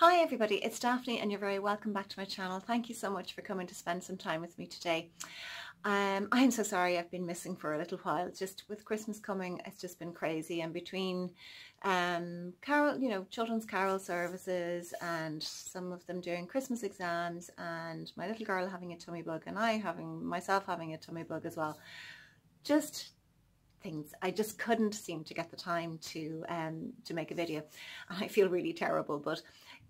Hi everybody, it's Daphne and you're very welcome back to my channel. Thank you so much for coming to spend some time with me today. I'm so sorry I've been missing for a little while. Just with Christmas coming, it's just been crazy, and between children's carol services and some of them doing Christmas exams and my little girl having a tummy bug and myself having a tummy bug as well, just things, I just couldn't seem to get the time to make a video, and I feel really terrible. But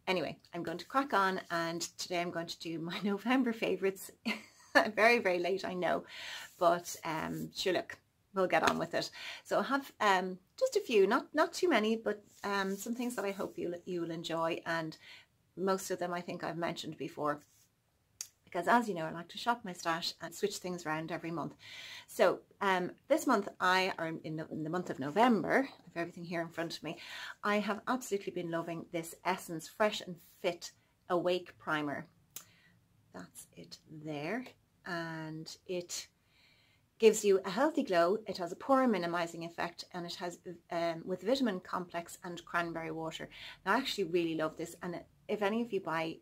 anyway, I'm going to crack on, and today I'm going to do my November favourites. Very, very late, I know, but sure, look, we'll get on with it. So I have just a few, not too many, but some things that I hope you'll enjoy, and most of them I think I've mentioned before, because as you know, I like to shop my stash and switch things around every month. So this month, in the month of November, I have everything here in front of me, I have absolutely been loving this Essence Fresh and Fit Awake Primer. That's it there, and it gives you a healthy glow. It has a pore minimizing effect, and it has with vitamin complex and cranberry water. Now I actually really love this, and if any of you buy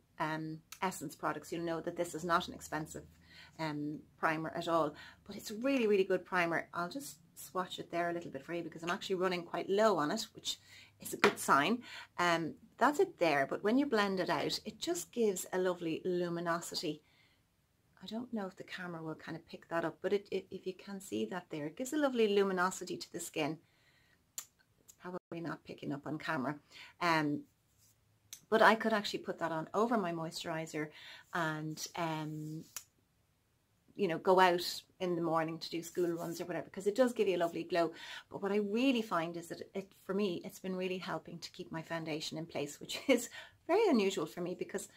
Essence products, you'll know that this is not an expensive primer at all, but it's a really, really good primer. I'll just swatch it there a little bit for you because I'm actually running quite low on it, which is a good sign. That's it there, but when you blend it out, it just gives a lovely luminosity. I don't know if the camera will kind of pick that up, but if you can see that there, it gives a lovely luminosity to the skin. It's probably not picking up on camera. But I could actually put that on over my moisturizer and go out in the morning to do school runs or whatever, because it does give you a lovely glow. But what I really find is that for me, it's been really helping to keep my foundation in place, which is very unusual for me, because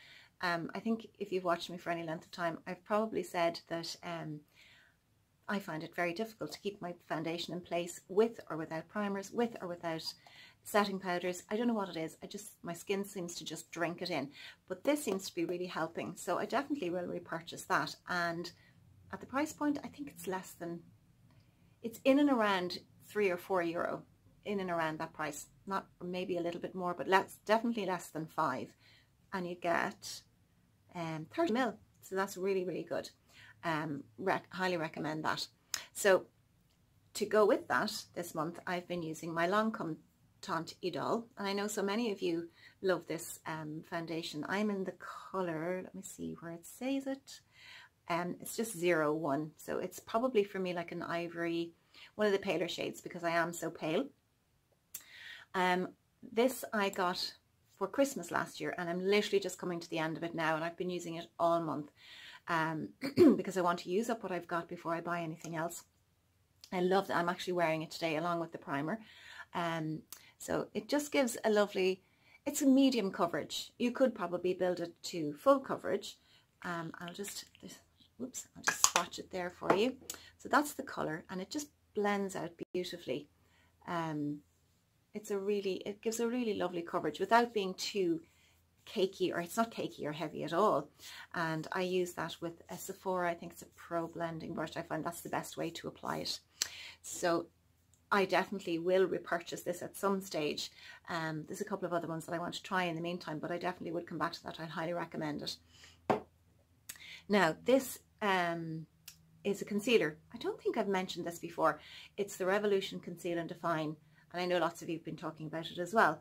I think if you've watched me for any length of time, I've probably said that I find it very difficult to keep my foundation in place with or without primers, with or without setting powders. I don't know what it is. My skin seems to just drink it in, but this seems to be really helping. So I definitely will repurchase that. And at the price point, I think it's in and around €3 or €4, in and around that price. Not maybe a little bit more, but definitely less than £5. And you get 30 ml. So that's really, really good. Highly recommend that. So to go with that, this month I've been using my Lancome Tante Idole, and I know so many of you love this foundation. I'm in the colour, let me see where it says it. It's just 01, so it's probably for me like an ivory, one of the paler shades, because I am so pale. This I got for Christmas last year, and I'm literally just coming to the end of it now, and I've been using it all month because I want to use up what I've got before I buy anything else. I love that. I'm actually wearing it today along with the primer. So it just gives a lovely, it's a medium coverage. You could probably build it to full coverage. I'll just swatch it there for you. So that's the colour, and it just blends out beautifully. It gives a really lovely coverage without being too cakey, or it's not cakey or heavy at all. And I use that with a Sephora, I think it's a Pro Blending Brush. I find that's the best way to apply it. So I definitely will repurchase this at some stage. There's a couple of other ones that I want to try in the meantime, but I definitely would come back to that. I'd highly recommend it. Now, this is a concealer. I don't think I've mentioned this before. It's the Revolution Conceal and Define, and I know lots of you have been talking about it as well.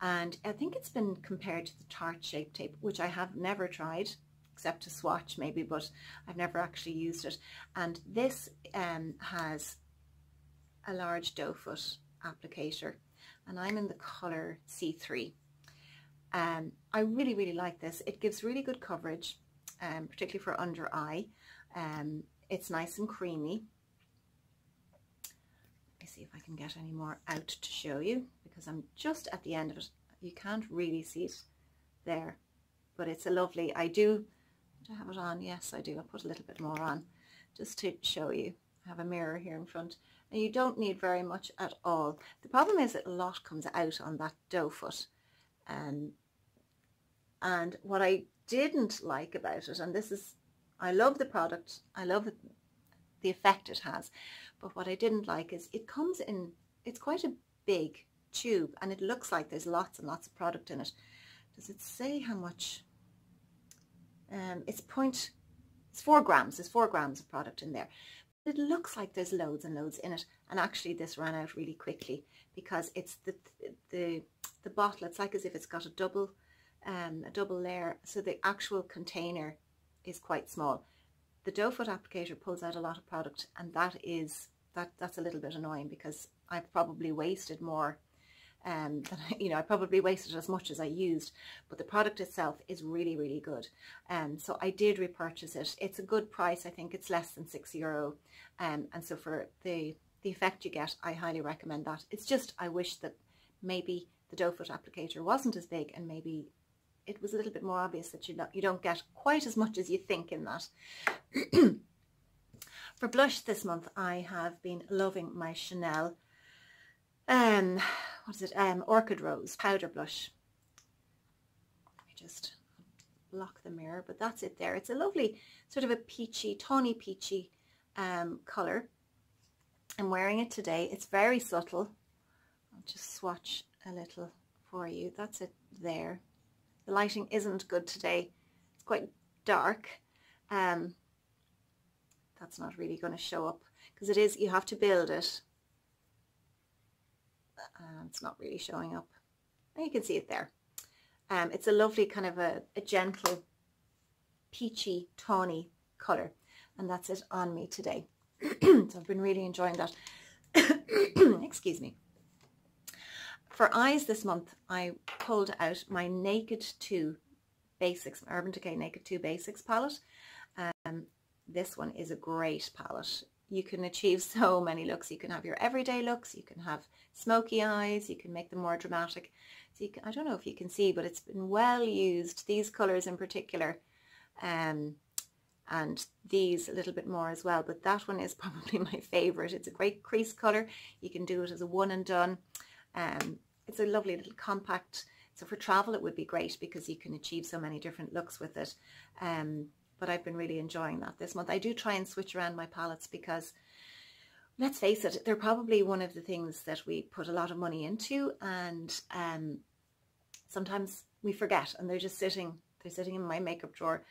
And I think it's been compared to the Tarte Shape Tape, which I have never tried, except to swatch maybe, but I've never actually used it. And this has a large doe foot applicator, and I'm in the colour C3. I really, really like this. It gives really good coverage, particularly for under eye. It's nice and creamy. Let me see if I can get any more out to show you, because I'm just at the end of it. You can't really see it there, but it's a lovely, do I have it on? Yes, I do. I'll put a little bit more on just to show you. I have a mirror here in front, and you don't need very much at all. The problem is that a lot comes out on that doe foot. And what I didn't like about it, and I love the product, I love the effect it has, but what I didn't like is it comes in, it's quite a big tube, and it looks like there's lots and lots of product in it. does it say how much? It's 4 grams. There's 4 grams of product in there. It looks like there's loads and loads in it, and actually this ran out really quickly because it's the bottle. It's like as if it's got a double layer, so the actual container is quite small. The doe foot applicator pulls out a lot of product, and that's a little bit annoying because I've probably wasted more. I probably wasted as much as I used, but the product itself is really, really good. So I did repurchase it. It's a good price. I think it's less than €6. And so for the effect you get, I highly recommend that. It's just, I wish that maybe the doe foot applicator wasn't as big, and maybe it was a little bit more obvious that you don't get quite as much as you think in that. For blush this month, I have been loving my Chanel Orchid Rose powder blush. Let me just block the mirror, but that's it there. It's a lovely sort of a peachy, tawny peachy colour. I'm wearing it today. It's very subtle. I'll just swatch a little for you. That's it there. The lighting isn't good today. It's quite dark. That's not really going to show up because it is, you have to build it. It's not really showing up. You can see it there. It's a lovely kind of a gentle peachy tawny colour, and that's it on me today. So I've been really enjoying that. Excuse me. For eyes this month, I pulled out my Naked 2 Basics, Urban Decay Naked 2 Basics palette. This one is a great palette. You can achieve so many looks. You can have your everyday looks, you can have smoky eyes, you can make them more dramatic. So I don't know if you can see, but it's been well used, these colours in particular, and these a little bit more as well, but that one is probably my favourite. It's a great crease colour. You can do it as a one and done. It's a lovely little compact, so for travel it would be great because you can achieve so many different looks with it. But I've been really enjoying that this month. I do try and switch around my palettes because, let's face it, they're probably one of the things that we put a lot of money into, and sometimes we forget, and they're just sitting in my makeup drawer.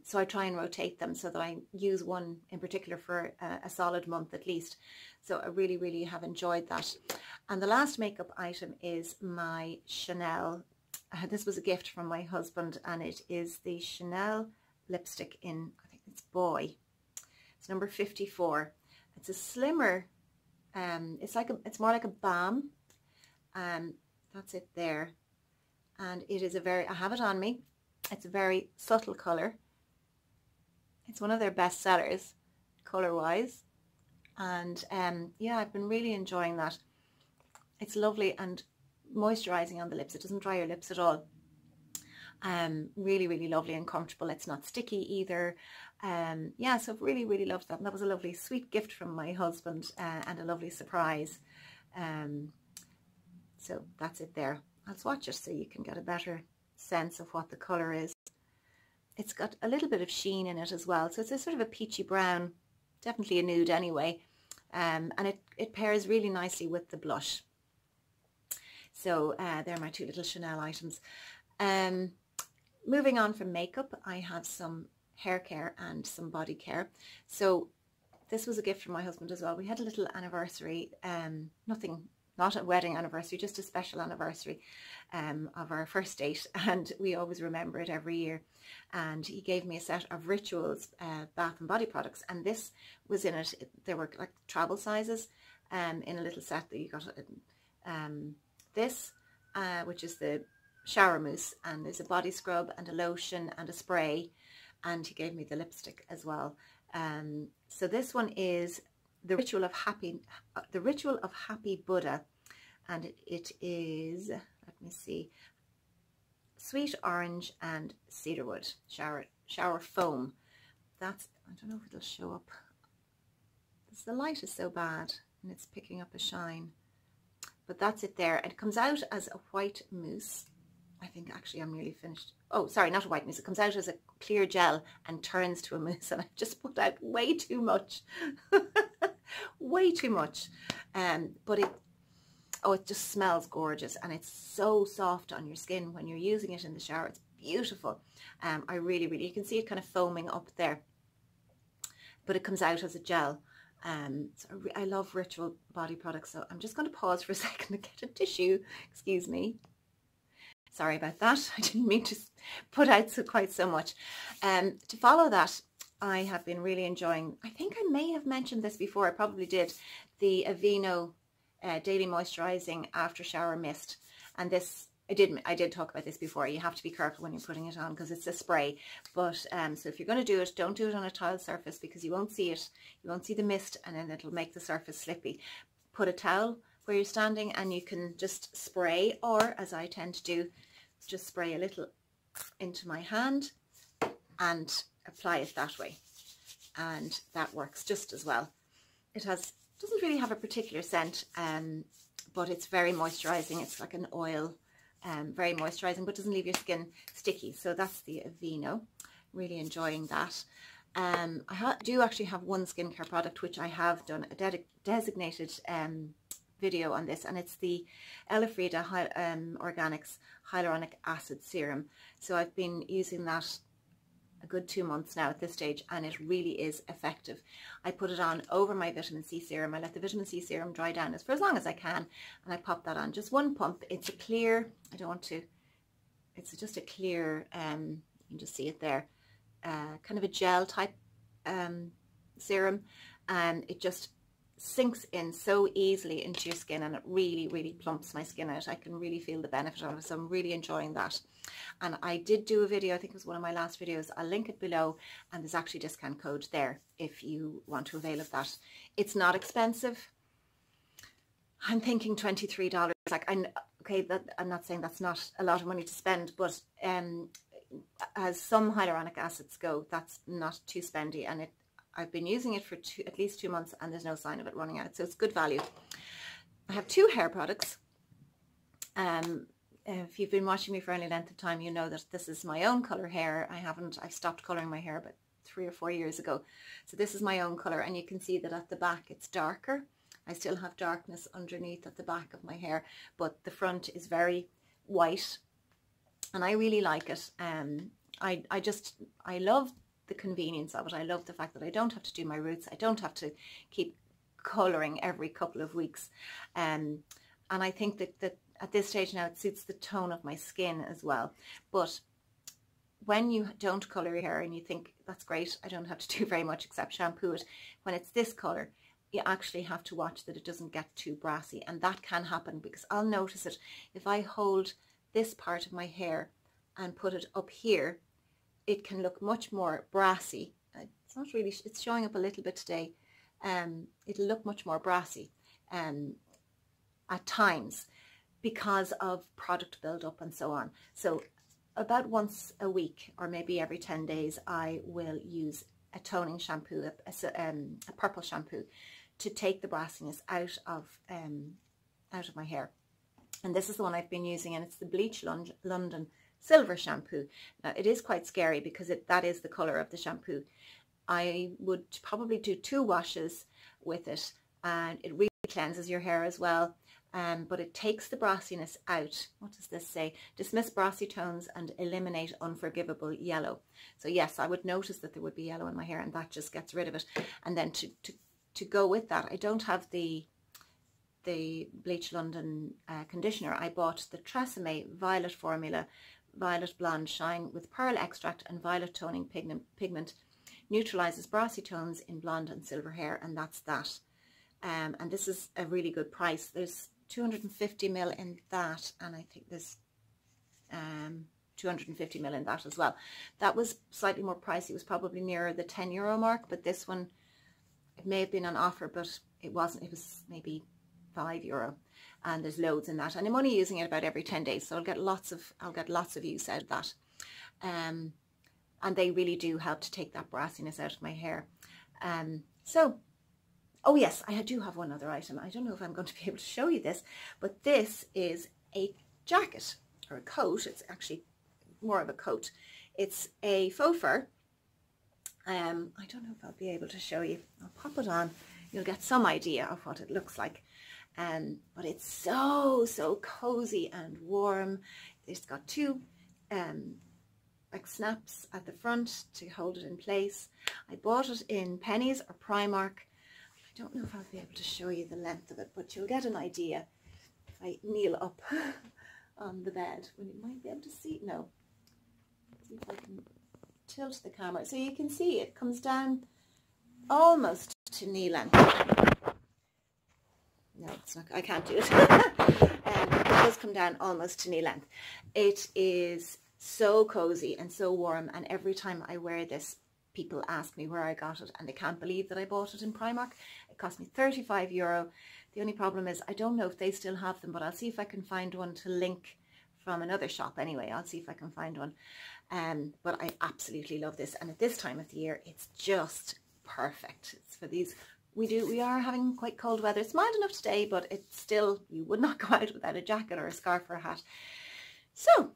So I try and rotate them so that I use one in particular for a solid month at least. So I really, really have enjoyed that. And the last makeup item is my Chanel. This was a gift from my husband, and it is the Chanel lipstick in, I think it's Boy. It's number 54. It's a slimmer, it's more like a balm. That's it there. And it is I have it on me. It's a very subtle colour. It's one of their best sellers, colour-wise. And yeah, I've been really enjoying that. It's lovely and moisturising on the lips. It doesn't dry your lips at all. Really, really lovely and comfortable. It's not sticky either. Yeah, so I've really, really loved that. And that was a lovely sweet gift from my husband, and a lovely surprise. So that's it there. I'll swatch it so you can get a better sense of what the colour is. It's got a little bit of sheen in it as well. So it's a sort of a peachy brown, definitely a nude anyway. And it pairs really nicely with the blush. So they're my two little Chanel items. Moving on from makeup, I have some hair care and some body care. So this was a gift from my husband as well. We had a little anniversary, not a wedding anniversary, just a special anniversary of our first date, and we always remember it every year. And he gave me a set of Rituals bath and body products, and this was in it. There were like travel sizes in a little set that you got. This, which is the shower mousse, and there's a body scrub and a lotion and a spray, and he gave me the lipstick as well. So this one is the Ritual of Happy Buddha, and it is, let me see, sweet orange and cedarwood shower foam. That's, I don't know if it'll show up. The light is so bad and it's picking up a shine, but that's it there. It comes out as a white mousse. I think actually I'm nearly finished. Oh, sorry, not a white mousse. It comes out as a clear gel and turns to a mousse, and I just put out way too much. Way too much. But oh, it just smells gorgeous, and it's so soft on your skin when you're using it in the shower. It's beautiful. I really, you can see it kind of foaming up there, but it comes out as a gel. So I love Ritual body products, so I'm just going to pause for a second to get a tissue. Excuse me. Sorry about that. I didn't mean to put out quite so much. To follow that, I have been really enjoying, I think I may have mentioned this before, I probably did, the Aveeno Daily Moisturizing After Shower Mist. And this, I did talk about this before. You have to be careful when you're putting it on because it's a spray. But so if you're going to do it, don't do it on a tile surface because you won't see it. You won't see the mist, and then it'll make the surface slippy. Put a towel where you're standing and you can just spray, or as I tend to do, just spray a little into my hand and apply it that way, and that works just as well. It doesn't really have a particular scent, but it's very moisturizing. It's like an oil, very moisturizing, but doesn't leave your skin sticky. So that's the Aveeno. Really enjoying that. I do actually have one skincare product which I have done a designated video on this, and it's the Elfrida Organics Hyaluronic Acid Serum. So I've been using that a good 2 months now at this stage, and it really is effective. I put it on over my vitamin C serum. I let the vitamin C serum dry down for as long as I can, and I pop that on. Just one pump. It's a clear, it's just a clear, you can just see it there, kind of a gel type serum, and it just sinks in so easily into your skin, and it really plumps my skin out. I can really feel the benefit of it, so I'm really enjoying that. And I did do a video, I think it was one of my last videos, I'll link it below, and there's actually a discount code there if you want to avail of that. It's not expensive. I'm thinking $23. Like, okay, I'm not saying that's not a lot of money to spend, but as some hyaluronic acids go, that's not too spendy, and I've been using it for at least 2 months, and there's no sign of it running out, so it's good value. I have 2 hair products. If you've been watching me for any length of time, you know that this is my own color hair. I stopped coloring my hair about 3 or 4 years ago. So this is my own color, and you can see that at the back it's darker. I still have darkness underneath at the back of my hair, but the front is very white, and I really like it. I love the convenience of it. I love the fact that I don't have to do my roots. I don't have to keep coloring every couple of weeks. And I think that at this stage now it suits the tone of my skin as well. But when you don't color your hair and you think, that's great, I don't have to do very much except shampoo it, when it's this color, you actually have to watch that it doesn't get too brassy. And that can happen, because I'll notice it if I hold this part of my hair and put it up here, it can look much more brassy. It's not really, it's showing up a little bit today. It'll look much more brassy at times because of product buildup and so on. So about once a week, or maybe every 10 days, I will use a toning shampoo, a purple shampoo, to take the brassiness out of my hair. And this is the one I've been using, and it's the Bleach London Silver shampoo. Now, it is quite scary because that is the color of the shampoo. I would probably do 2 washes with it, and it really cleanses your hair as well. But it takes the brassiness out. What does this say? Dismiss brassy tones and eliminate unforgivable yellow. So yes, I would notice that there would be yellow in my hair, and that just gets rid of it. And then to go with that, I don't have the Bleach London conditioner. I bought the Tresemme Violet Formula Violet Blonde Shine with pearl extract and violet toning pigment. Neutralizes brassy tones in blonde and silver hair, and that's that. And this is a really good price. There's 250 ml in that, and I think there's 250 ml in that as well. That was slightly more pricey. It was probably nearer the €10 mark, but this one, it may have been on offer, but it wasn't. It was maybe €5, and there's loads in that, and I'm only using it about every 10 days, so I'll get lots of use out of that. And they really do help to take that brassiness out of my hair. So, oh yes, I do have one other item. I don't know if I'm going to be able to show you this, but this is a jacket or a coat. It's actually more of a coat. It's a faux fur. I don't know if I'll be able to show you. I'll pop it on. You'll get some idea of what it looks like. But it's so cozy and warm. It's got two like snaps at the front to hold it in place. I bought it in Pennies or Primark. I don't know if I'll be able to show you the length of it, but you'll get an idea if I kneel up on the bed. When you might be able to see, no. See if I can tilt the camera. So you can see it comes down almost to knee length. No, it's not, I can't do it. It does come down almost to knee length. It is so cozy and so warm, and every time I wear this, people ask me where I got it, and they can't believe that I bought it in Primark. It cost me €35. The only problem is I don't know if they still have them, but I'll see if I can find one to link from another shop anyway. I'll see if I can find one. But I absolutely love this, and at this time of the year it's just perfect. It's for these, we are having quite cold weather. It's mild enough today, but it's still, you would not go out without a jacket or a scarf or a hat. So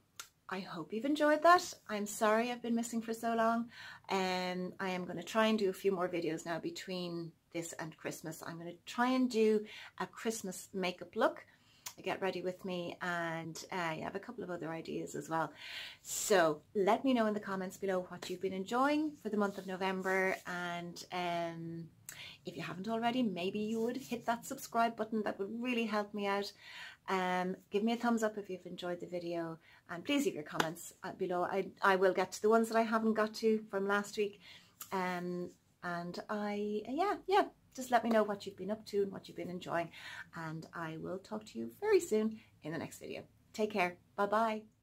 I hope you've enjoyed that. I'm sorry I've been missing for so long. I am going to try and do a few more videos now between this and Christmas. I'm going to try and do a Christmas makeup look. Get ready with me, and I have a couple of other ideas as well. So let me know in the comments below what you've been enjoying for the month of November, and if you haven't already, maybe you would hit that subscribe button. That would really help me out. Give me a thumbs up if you've enjoyed the video, and please leave your comments below. I will get to the ones that I haven't got to from last week, and yeah, just let me know what you've been up to and what you've been enjoying, and I will talk to you very soon in the next video. Take care. Bye bye.